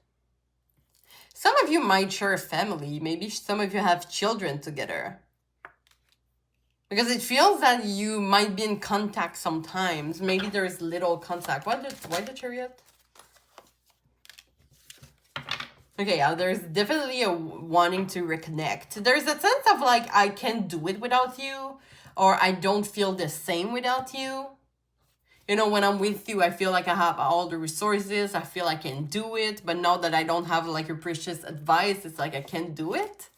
Some of you might share a family. Maybe some of you have children together. Because it feels that you might be in contact sometimes. Maybe there's little contact. Why the Chariot? Okay, yeah, there's definitely a wanting to reconnect. There's a sense of like, I can't do it without you. Or I don't feel the same without you. You know, when I'm with you, I feel like I have all the resources. I feel I can do it. But now that I don't have like your precious advice, it's like I can't do it.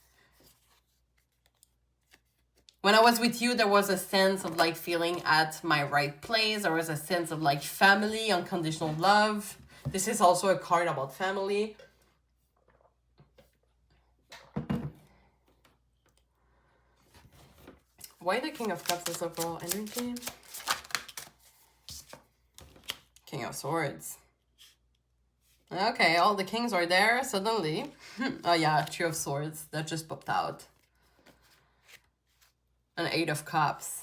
When I was with you, there was a sense of like feeling at my right place. There was a sense of like family, unconditional love. This is also a card about family. Why the King of Cups is overall energy? King of Swords. Okay, all the kings are there suddenly. Oh yeah, Three of Swords. That just popped out. An Eight of Cups.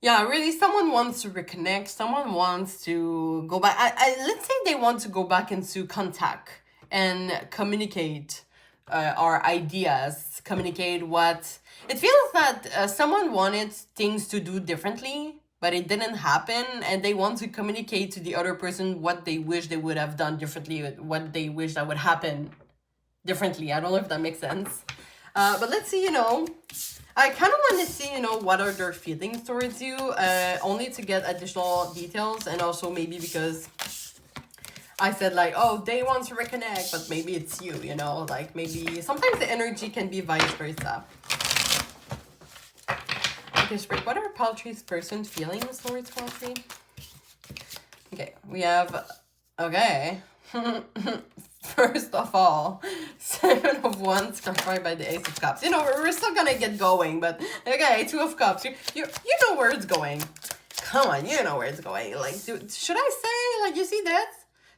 Yeah, really, someone wants to reconnect. Someone wants to go back. Let's say they want to go back into contact and communicate our ideas, communicate what... It feels that someone wanted things to do differently, but it didn't happen, and they want to communicate to the other person what they wish they would have done differently, what they wish that would happen differently. I don't know if that makes sense. But let's see, you know, I kind of want to see, you know, what are their feelings towards you, only to get additional details, and also maybe because I said like, oh, they want to reconnect, but maybe it's you, you know, like maybe sometimes the energy can be vice versa. Okay, Spirit, what are Paltry's person's feelings towards Paltry? Okay, we have, okay. First of all, Seven of Wands clarified by the Ace of Cups. You know, we're still gonna get going, but okay, Two of Cups. You know where it's going. Come on, you know where it's going. Like, should I say, like, you see that?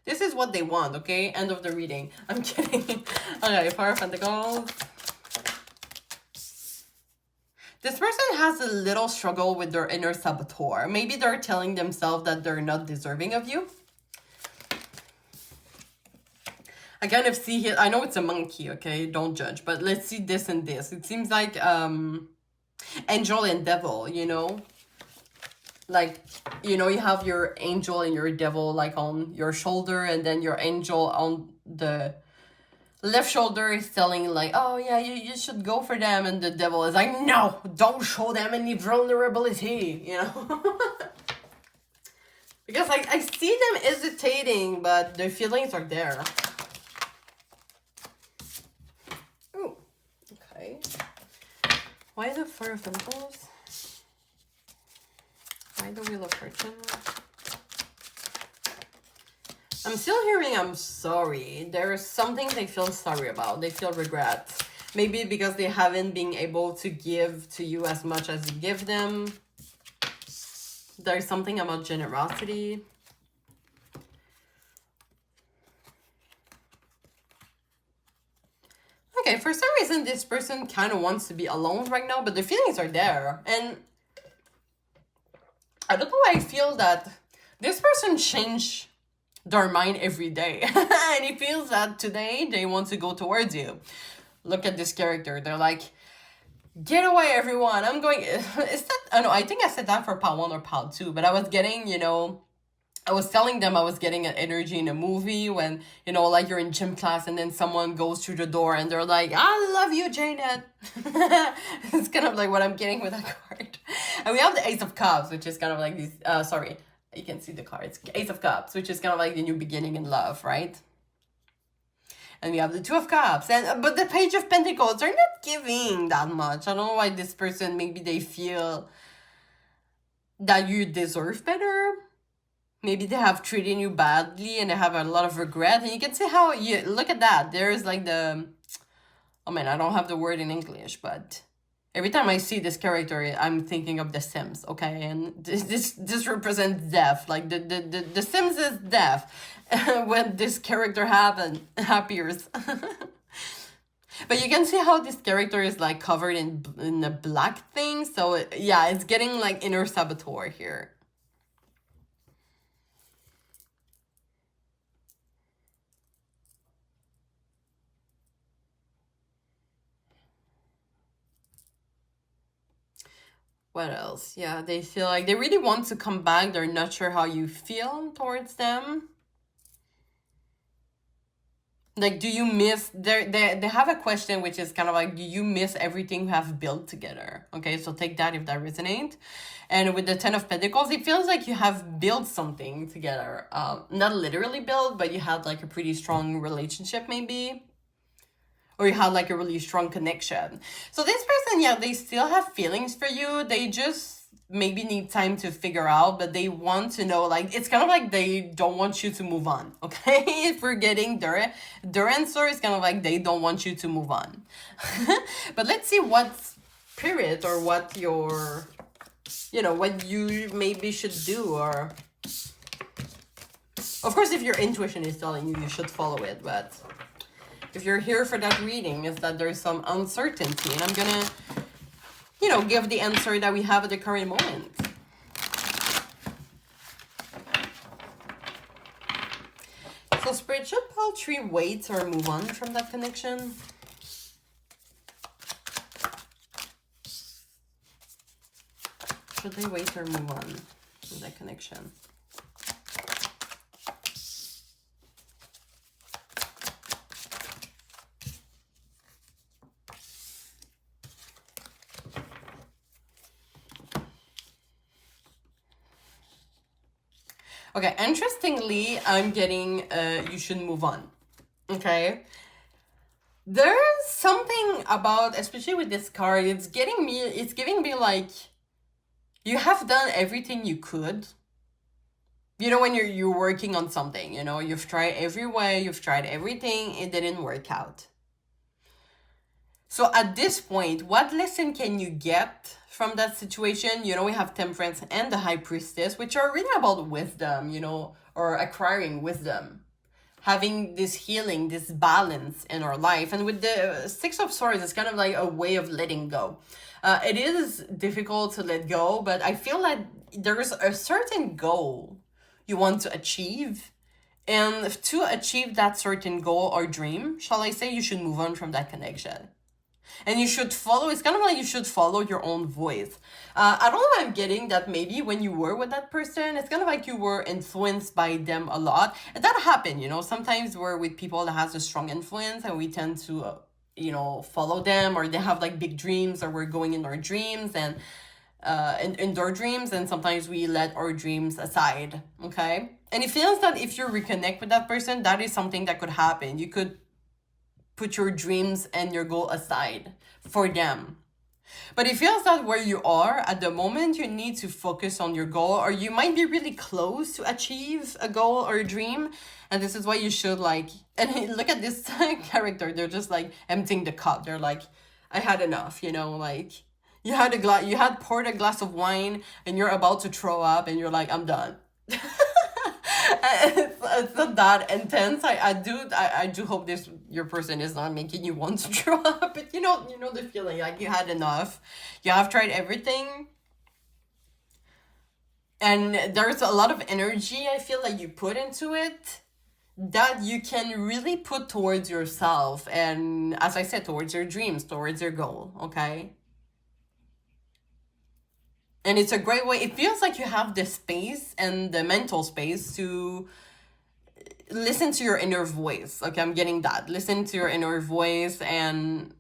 This is what they want, okay? End of the reading. I'm kidding. Okay, Four of Pentacles. This person has a little struggle with their inner saboteur. Maybe they're telling themselves that they're not deserving of you. I kind of see here, I know it's a monkey, okay? Don't judge, but let's see this and this. It seems like angel and devil, you know? Like, you know, you have your angel and your devil like on your shoulder, and then your angel on the left shoulder is telling like, oh yeah, you should go for them, and the devil is like, no, don't show them any vulnerability, you know? Because like I see them hesitating, but their feelings are there. Ooh, okay. Why the Four of Pentacles? Why the Wheel of Fortune? I'm still hearing I'm sorry. There's something they feel sorry about. They feel regret. Maybe because they haven't been able to give to you as much as you give them. There's something about generosity. Okay, for some reason, this person kind of wants to be alone right now, but the feelings are there. And I don't know why I feel that this person change their mind every day. And it feels that today they want to go towards you. Look at this character. They're like, get away, everyone. I'm going... Is that... I know, I think I said that for part 1 or part 2, but I was getting, you know... I was telling them I was getting an energy in a movie when, you know, like you're in gym class and then someone goes through the door and they're like, I love you, Janet. It's kind of like what I'm getting with that card. And we have the Ace of Cups, which is kind of like these, sorry, you can see the cards. Ace of Cups, which is kind of like the new beginning in love, right? And we have the Two of Cups. But the Page of Pentacles, they're not giving that much. I don't know why this person, maybe they feel that you deserve better. Maybe they have treated you badly and they have a lot of regret. And you can see how you look at that. There's like the, oh man, I don't have the word in English, but every time I see this character, I'm thinking of The Sims, okay? And this represents death. Like the Sims is death when this character appears. But you can see how this character is like covered in a black thing. So yeah, it's getting like inner saboteur here. What else? Yeah, they feel like they really want to come back. They're not sure how you feel towards them. Like, do you miss... They have a question which is kind of like, do you miss everything you have built together? Okay, so take that if that resonates. And with the Ten of Pentacles, it feels like you have built something together. Not literally built, but you had like a pretty strong relationship maybe. Or you had like a really strong connection. So this person, yeah, they still have feelings for you. They just maybe need time to figure out, but they want to know, like, it's kind of like they don't want you to move on, okay? If we're getting their answer, it's kind of like they don't want you to move on. But let's see what spirit or what your, you know, what you maybe should do. Or of course, if your intuition is telling you, you should follow it, but if you're here for that reading, is that there's some uncertainty. And I'm gonna, you know, give the answer that we have at the current moment. So Spirit, should Pile Tree wait or move on from that connection? Should they wait or move on from that connection? Okay, interestingly, I'm getting you should move on. Okay. There's something about, especially with this card, it's giving me like, you have done everything you could. You know, when you're working on something, you know, you've tried every way, you've tried everything, it didn't work out. So at this point, what lesson can you get from that situation? You know, we have Temperance and the High Priestess, which are really about wisdom, you know, or acquiring wisdom. Having this healing, this balance in our life. And with the Six of Swords, it's kind of like a way of letting go. It is difficult to let go, but I feel like there is a certain goal you want to achieve. And to achieve that certain goal or dream, shall I say, you should move on from that connection. And you should follow, it's kind of like you should follow your own voice. I don't know, I'm getting that maybe when you were with that person, it's kind of like you were influenced by them a lot. And that happened, you know, sometimes we're with people that has a strong influence and we tend to, you know, follow them, or they have like big dreams, or we're going in our dreams and in their dreams, and sometimes we let our dreams aside, okay? And it feels that if you reconnect with that person, that is something that could happen. You could put your dreams and your goal aside for them. But it feels that where you are at the moment, you need to focus on your goal, or you might be really close to achieve a goal or a dream. And this is why you should like, and look at this character. They're just like emptying the cup. They're like, I had enough, you know, like you had you had poured a glass of wine and you're about to throw up and you're like, I'm done. It's not that intense. I do hope this your person is not making you want to throw up, but you know the feeling, like you had enough. You have tried everything, and there's a lot of energy I feel like you put into it that you can really put towards yourself, and as I said, towards your dreams, towards your goal, okay? And it's a great way. It feels like you have the space and the mental space to listen to your inner voice. Okay, I'm getting that. Listen to your inner voice and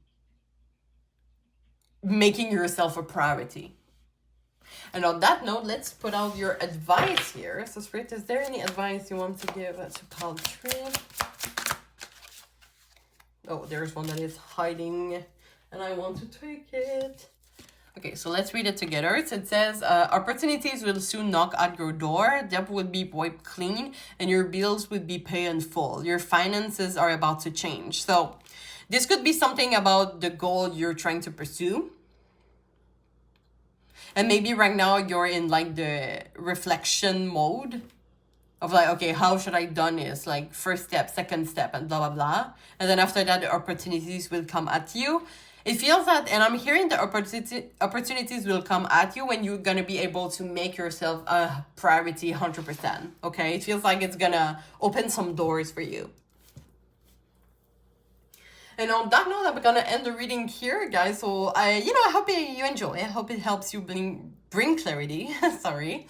making yourself a priority. And on that note, let's put out your advice here. So, Spirit, is there any advice you want to give to Pal Trip? Oh, there's one that is hiding, and I want to take it. Okay, so let's read it together. So it says, opportunities will soon knock at your door. Debt will be wiped clean, and your bills will be paid in full. Your finances are about to change. So this could be something about the goal you're trying to pursue. And maybe right now you're in like the reflection mode of like, okay, how should I done this? Like first step, second step, and blah, blah, blah. And then after that, the opportunities will come at you. It feels that, and I'm hearing the opportunities will come at you when you're going to be able to make yourself a priority 100%. Okay? It feels like it's going to open some doors for you. And on that note, I'm going to end the reading here, guys. So, I hope you enjoy. I hope it helps you bring clarity. Sorry.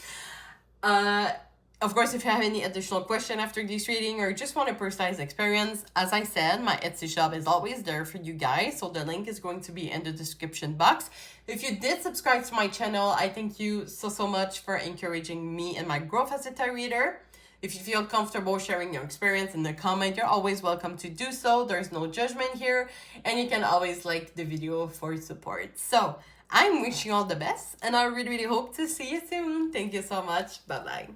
Of course, if you have any additional question after this reading or just want a personalized experience, as I said, my Etsy shop is always there for you guys. So the link is going to be in the description box. If you did subscribe to my channel, I thank you so much for encouraging me in my growth as a tarot reader. If you feel comfortable sharing your experience in the comment, you're always welcome to do so. There's no judgment here. And you can always like the video for support. So I'm wishing you all the best. And I really hope to see you soon. Thank you so much. Bye-bye.